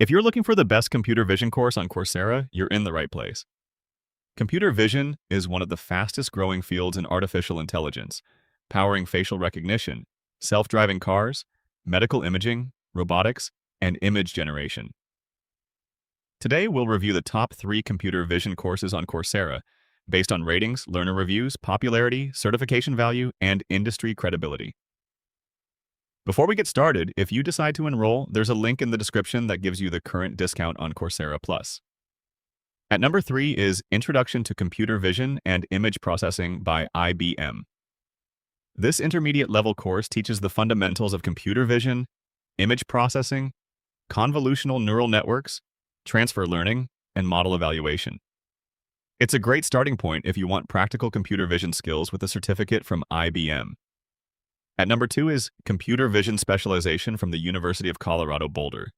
If you're looking for the best computer vision course on Coursera, you're in the right place. Computer vision is one of the fastest growing fields in artificial intelligence, powering facial recognition, self-driving cars, medical imaging, robotics, and image generation. Today, we'll review the top 3 computer vision courses on Coursera based on ratings, learner reviews, popularity, certification value, and industry credibility. Before we get started, if you decide to enroll, there's a link in the description that gives you the current discount on Coursera Plus. At number 3 is Introduction to Computer Vision and Image Processing by IBM. This intermediate-level course teaches the fundamentals of computer vision, image processing, convolutional neural networks, transfer learning, and model evaluation. It's a great starting point if you want practical computer vision skills with a certificate from IBM. At number 2 is Computer Vision Specialization from the University of Colorado Boulder.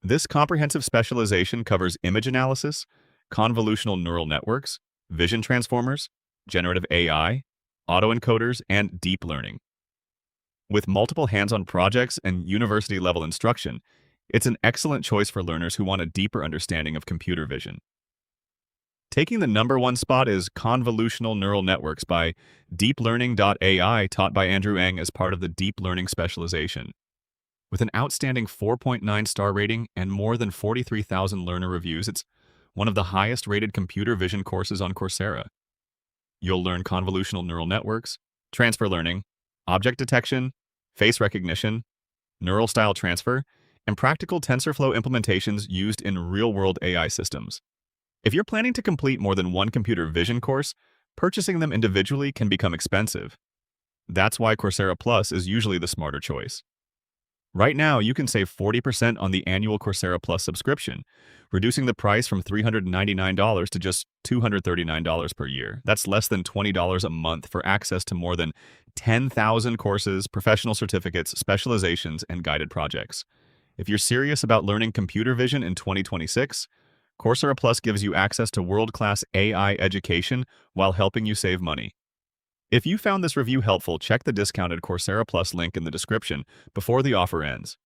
This comprehensive specialization covers image analysis, convolutional neural networks, vision transformers, generative AI, autoencoders, and deep learning. With multiple hands-on projects and university-level instruction, it's an excellent choice for learners who want a deeper understanding of computer vision. Taking the number 1 spot is Convolutional Neural Networks by DeepLearning.AI, taught by Andrew Ng as part of the Deep Learning Specialization. With an outstanding 4.9 star rating and more than 43,000 learner reviews, it's one of the highest-rated computer vision courses on Coursera. You'll learn convolutional neural networks, transfer learning, object detection, face recognition, neural style transfer, and practical TensorFlow implementations used in real-world AI systems. If you're planning to complete more than one computer vision course, purchasing them individually can become expensive. That's why Coursera Plus is usually the smarter choice. Right now, you can save 40% on the annual Coursera Plus subscription, reducing the price from $399 to just $239 per year. That's less than $20 a month for access to more than 10,000 courses, professional certificates, specializations, and guided projects. If you're serious about learning computer vision in 2026, Coursera Plus gives you access to world-class AI education while helping you save money. If you found this review helpful, check the discounted Coursera Plus link in the description before the offer ends.